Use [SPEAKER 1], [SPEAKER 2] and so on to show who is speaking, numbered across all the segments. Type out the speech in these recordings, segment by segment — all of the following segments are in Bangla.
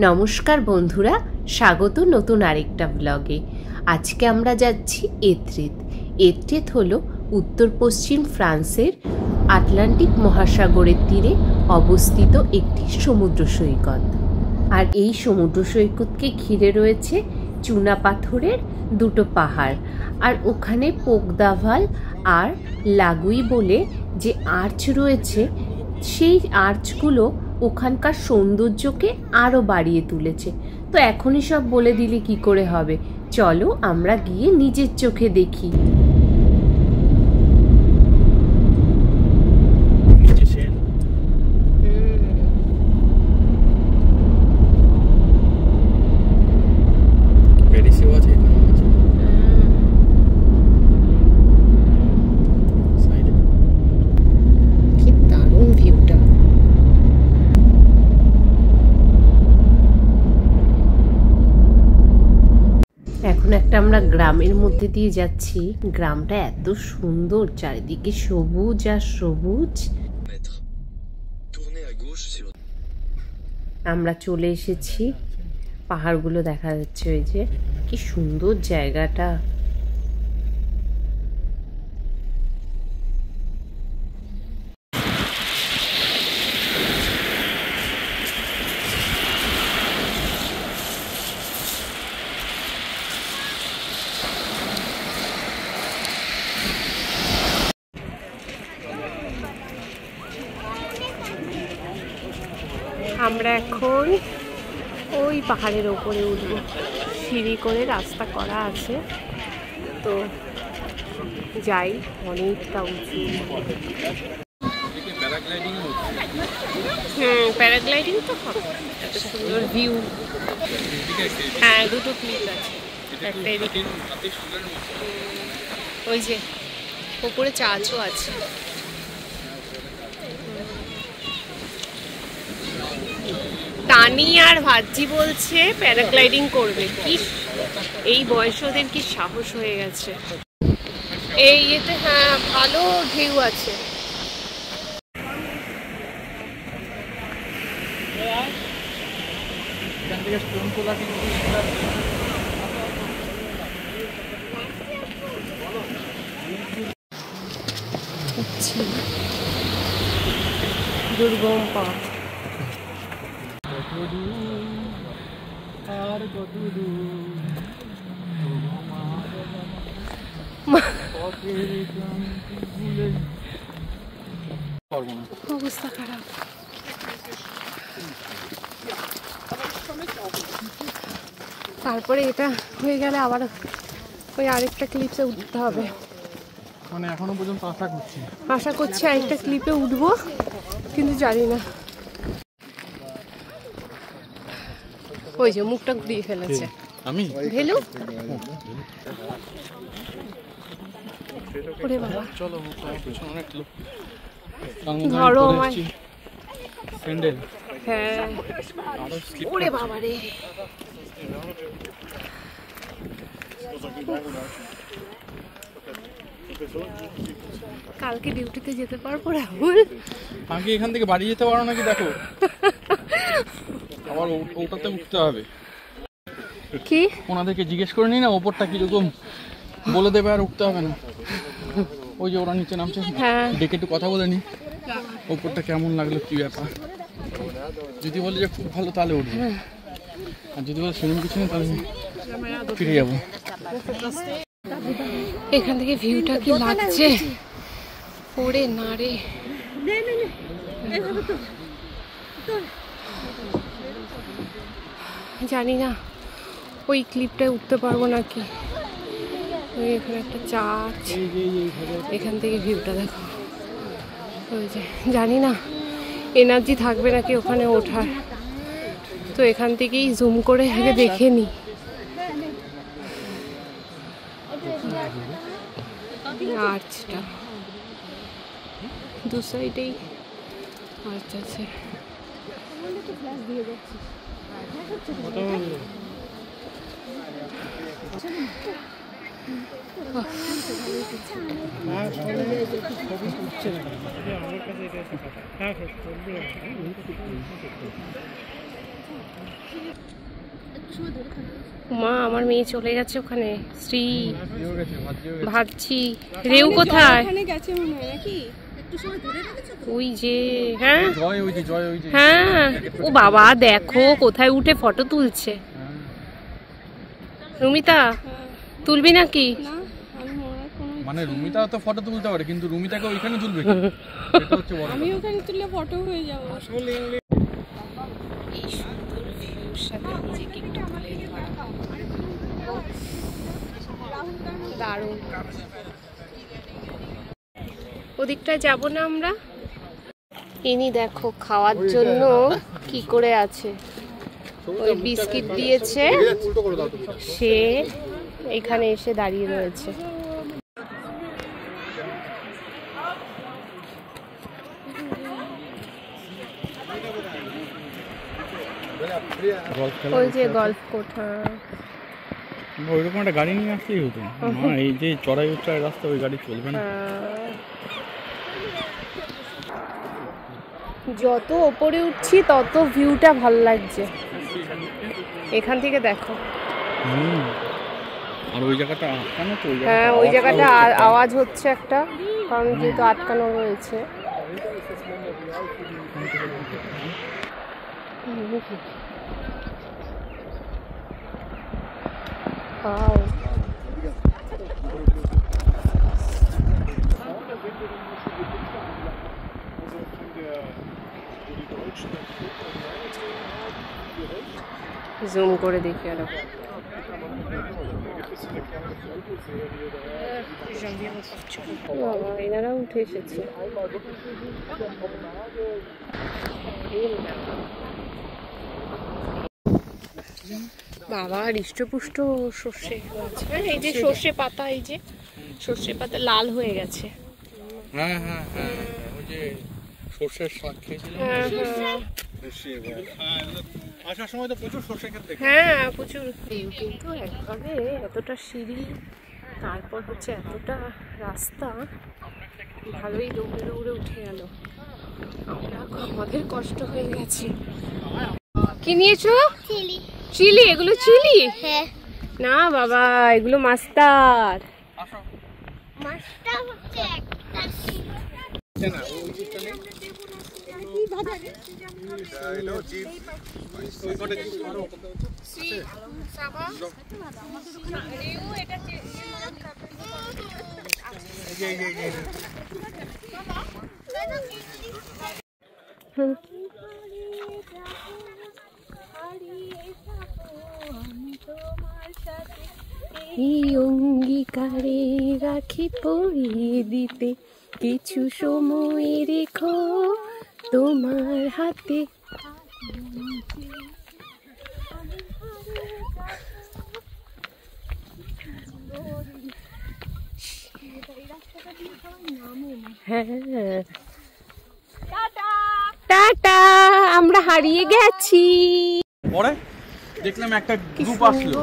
[SPEAKER 1] নমস্কার বন্ধুরা, স্বাগত নতুন আরেকটা ব্লগে। আজকে আমরা যাচ্ছি এত্রেত। এত্রেত হলো উত্তর পশ্চিম ফ্রান্সের আটলান্টিক মহাসাগরের তীরে অবস্থিত একটি সমুদ্র সৈকত। আর এই সমুদ্র সৈকতকে ঘিরে রয়েছে চুনা পাথরের দুটো পাহাড়, আর ওখানে পোকদাভাল আর লাগুই বলে যে আর্চ রয়েছে, সেই আর্চগুলো ওখানকার সৌন্দর্যকে আরও বাড়িয়ে তুলেছে। তো এখনই সব বলে দিলে কি করে হবে, চলো আমরা গিয়ে নিজের চোখে দেখি। এখন একটা আমরা গ্রামের মধ্যে দিয়ে যাচ্ছি। গ্রামটা এত সুন্দর, চারিদিকে সবুজ আর সবুজ। আমরা চলে এসেছি, পাহাড়গুলো দেখা যাচ্ছে, ওই যে কি সুন্দর জায়গাটা। আমরা এখন ওই পাহাড়ের ওপরে উঠব, সিঁড়ি করে রাস্তা করা আছে, তো যাই। অনেকটা উঁচু। প্যারাগ্লাইডিং তো হবে। এত সুন্দর ভিউ। হ্যাঁ, দুটো ক্লিপ আছে, একটা এদিকে, ওই যে ওপরে চাচও আছে। টানি আর ভাজ্জি বলছে প্যারাগ্লাইডিং করবে। কি এই বয়সে ওদের কি সাহস হয়ে গেছে। এই ইয়েতে হ্যাঁ, ভালো ঢেউ আছে। দুর্গম পথ। অবস্থা খারাপ। তারপরে এটা হয়ে গেলে আবার ওই আরেকটা ক্লিপে উঠতে হবে।
[SPEAKER 2] মানে এখনো পর্যন্ত
[SPEAKER 1] আশা করছি আরেকটা ক্লিপে উঠবো, কিন্তু জানি না। ওই যে মুখটা ঘুরিয়ে ফেলেছে।
[SPEAKER 2] আমি
[SPEAKER 1] ভেলু, ওরে বাবা,
[SPEAKER 2] চলো অনেক লোক
[SPEAKER 1] ধরো আমায়।
[SPEAKER 2] স্যান্ডেল,
[SPEAKER 1] হ্যাঁ, ওরে বাবা রে। কালকে ডিউটিতে যেতে পারবো রাহুল?
[SPEAKER 2] আগে এখান থেকে বাড়ি যেতে পারো নাকি দেখো। আবার ওটাতে উঠতে হবে।
[SPEAKER 1] কি
[SPEAKER 2] ওনাদেরকে জিজ্ঞেস করে নি না ওপরটা কিরকম, বলে দেবে, আর উঠতে হবে না। ওই যে ওরা নিচে নামছে, ডেকে একটু কথা বলে নি ওপরটা কেমন লাগলো, কি ব্যাপার। যদি বলে যে খুব ভালো তাহলে উঠবো, আর যদি বলে সেরকম কিছু নেই তাহলে ফিরে যাবো।
[SPEAKER 1] এখান থেকে ভিউটা কি লাগছে? ওরে না রে, জানি না ওই ক্লিপটায় উঠতে পারবো নাকি। ওই এখানে একটা চার্চ, এখান থেকে ভিউটা দেখো। ওই যে জানি না এনার্জি থাকবে নাকি ওখানে ওঠার, তো এখান থেকেই জুম করে আগে দেখে নি। আর্চটা দু সাইডেই আর্চ আছে। মা আমার মেয়ে চলে গেছে ওখানে। শ্রী ভাবছি রেউ কোথায়? ওই যে হ্যাঁ হ্যাঁ, ও বাবা দেখো কোথায় উঠে ফটো তুলছে। রুমিতা তুলবি নাকি?
[SPEAKER 2] মানে রুমিতা তো ফটো তুলতে পারে, কিন্তু রুমিতাকে ওইখানে তুলবে, এটা হচ্ছে বড়। আমি ওখানে তুললে ফটো হয়ে যাব। আসলে
[SPEAKER 1] এই সুন্দর ভিউর সাথে নিজেকে একটু তুলে নেওয়া দারুণ। ওদিকটায় যাব না আমরা? ইনি দেখো খাওয়ার জন্য কি করে আছে, ওই বিস্কিট দিয়েছে, সে এখানে এসে দাঁড়িয়ে রয়েছে। ওই যে গল্ফ কোর্ট,
[SPEAKER 2] ওইরকম একটা গাড়ি নিয়ে আসলেই হতো না, এই যে চড়াই উচ্চাই রাস্তা, ওই গাড়ি চলবে না।
[SPEAKER 1] যত ওপরে উঠছি তত ভিউটা ভালো লাগছে এখান থেকে, দেখো।
[SPEAKER 2] আর ওই জায়গাটা আটকানো তো,
[SPEAKER 1] হ্যাঁ ওই জায়গাটা আওয়াজ হচ্ছে একটা, কারণ যেহেতু আটকানো রয়েছে। জুম করে দেখি আরো। বাবা এনারা উঠে এসেছে। বাবা হৃষ্টপুষ্ট সর্ষে আছে, এই যে সর্ষে পাতা, এই যে সর্ষে পাতা লাল হয়ে গেছে।
[SPEAKER 2] হ্যাঁ হ্যাঁ হ্যাঁ, ওই যে সর্ষের শাক খেয়েছিলাম আসার সময়, তো প্রচুর সর্ষে খেতে।
[SPEAKER 1] হ্যাঁ প্রচুর। কিন্তু একভাবে এতটা সিঁড়ি, তারপর হচ্ছে এতটা রাস্তা, ভালোই দৌড়ে দৌড়ে উঠে গেল। আমাদের কষ্ট হয়ে গেছে। কি নিয়েছো? চিলি। এগুলো চিলি? হ্যাঁ। না বাবা এগুলো মাস্টার। এই অঙ্গীকারে রাখি পরিয়ে দিতে, কিছু সময় রেখো তোমার হাতে। হ্যাঁ টাটা, আমরা হারিয়ে গেছি।
[SPEAKER 2] পরে দেখলাম একটা গ্রুপ আসলো,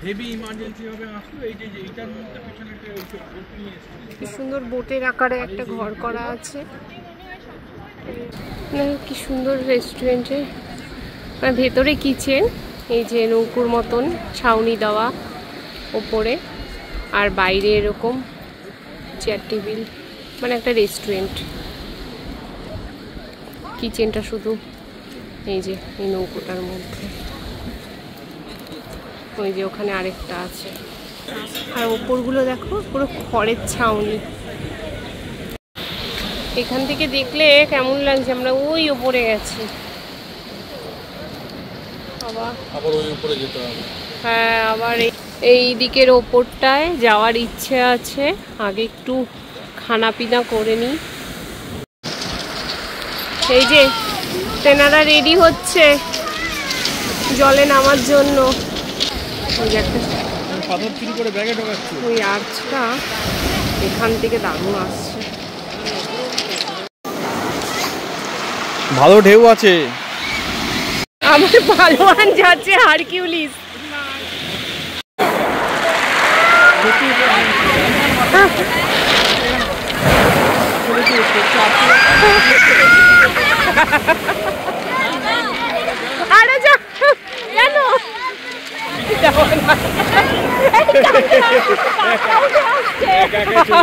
[SPEAKER 2] হেভি ইমার্জেন্সি ভাবে আসলো, এই যে এইটার মধ্যে পিছনে একটা বোট নিয়ে এসেছে।
[SPEAKER 1] কি সুন্দর বোটের আকারে একটা ঘর করা আছে, কি সুন্দর রেস্টুরেন্টে ভেতরে কিচেন, এই যে নৌকুর মতন ছাউনি দেওয়া ওপরে, আর বাইরে এরকম চেয়ার টেবিল, মানে একটা রেস্টুরেন্ট। কিচেনটা শুধু এই যে এই নৌকোটার মধ্যে, ওই যে ওখানে আরেকটা আছে, আর ওপরগুলো দেখো পুরো খড়ের ছাউনি। এখান থেকে দেখলে কেমন লাগছে, আমরা ওই ওপরে গেছি,
[SPEAKER 2] আবার ওই উপরে যেতে হবে।
[SPEAKER 1] হ্যাঁ আবার এই দিকের ওপরটায় যাওয়ার ইচ্ছে আছে, আগে একটু খানা পিনা করে নিই। এই যে তেনারা রেডি হচ্ছে জলে নামার জন্য। ওই একটা
[SPEAKER 2] পাথর চুরি করে ব্যাগে ঢোকাচ্ছে,
[SPEAKER 1] ওই আর্চটা এখান থেকে দারুণ আসছে।
[SPEAKER 2] ভালো ঢেউ আছে।
[SPEAKER 1] আমার ভালোবান যাচ্ছে হারকিউলিস। আরে যা কেন এখন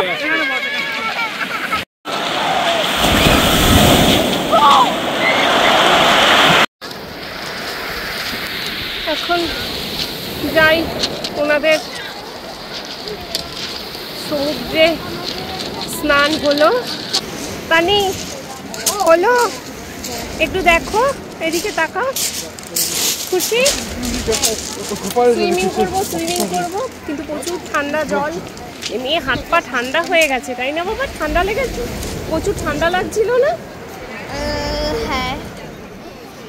[SPEAKER 1] যাই ওনাদের সমুদ্রে স্নান হলো। পানি হলো, একটু দেখো এদিকে তাকাও। খুশি? সুইমিং করবো কিন্তু প্রচুর ঠান্ডা জল, এমনি হাত পা ঠান্ডা হয়ে গেছে, তাই না বাবা? ঠান্ডা লেগেছে? প্রচুর ঠান্ডা লাগছিল না?
[SPEAKER 3] হ্যাঁ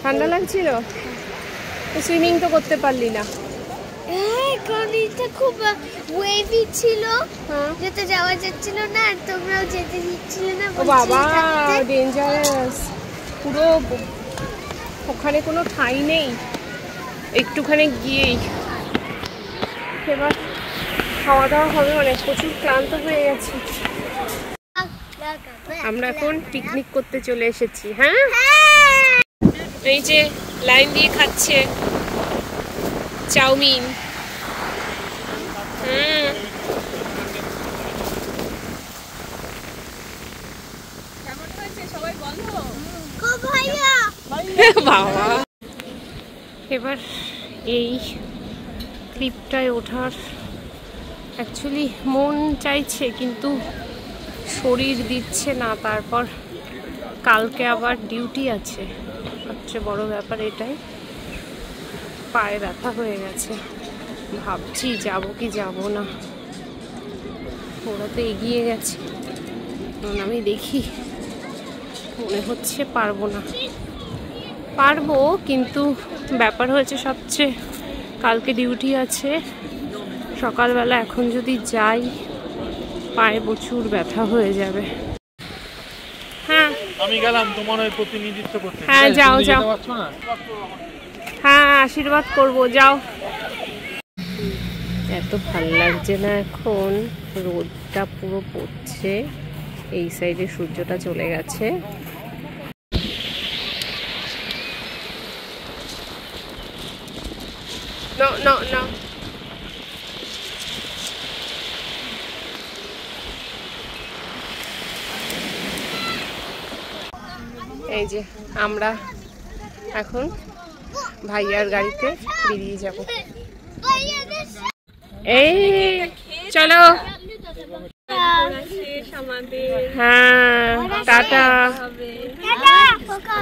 [SPEAKER 1] ঠান্ডা লাগছিল, সুইমিং তো করতে পারলি না।
[SPEAKER 3] হ্যাঁ, কারণ এটা খুব ওয়েভি ছিল, যেতে যাওয়া যাচ্ছিল না, আর তোমরাও যেতে দিচ্ছিলে না।
[SPEAKER 1] ও বাবা, ডেঞ্জারাস পুরো, ওখানে কোনো ঠাঁই নেই, একটুখানি গিয়েই। এবার খাওয়া দাওয়া হবে, অনেক প্রচুর ক্লান্ত হয়ে গেছি। আমরা এখন পিকনিক করতে চলে এসেছি। হ্যাঁ, এই যে লাইন দিয়ে খাচ্ছে চাউমিন। বাবা, এবার এই ক্লিপটায় ওঠার অ্যাকচুয়ালি মন চাইছে, কিন্তু শরীর দিচ্ছে না। তারপর কালকে আবার ডিউটি আছে, সবচেয়ে বড় ব্যাপার এটাই। পায়ে ব্যথা হয়ে গেছে, ভাবছি যাব কি যাব না। ওরা তো এগিয়ে গেছে, আমি দেখি, মনে হচ্ছে পারবো না। পারবো, কিন্তু ব্যাপার হয়েছে সবচেয়ে কালকে ডিউটি আছে সকালবেলা। এখন যদি যাই পায়ে প্রচুর ব্যথা হয়ে যাবে। হ্যাঁ,
[SPEAKER 2] আমি গেলাম তোমার ওই প্রতিনিধিত্ব করতে।
[SPEAKER 1] হ্যাঁ, যাও যাও। হ্যাঁ, আশীর্বাদ করবো, যাও। এত ভালো লাগছে না এখন, রোদটা পুরো পড়ছে, এই সাইডে সূর্যটা চলে গেছে। No, no, no. এই যে আমরা এখন ভাইয়ার গাড়িতে বেরিয়ে যাব। এই চলো, হ্যাঁ, টাটা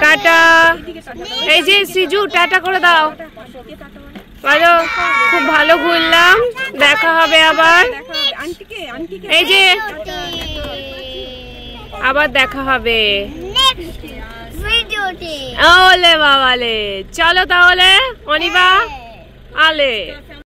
[SPEAKER 1] টাটা। এই যে সিজু, টাটা করে দাও। বলো, খুব ভালো ঘুরলাম, দেখা হবে আবার। এই যে আবার দেখা হবে ওলে বাবালে। চলো তাহলে অনিবা, আলে।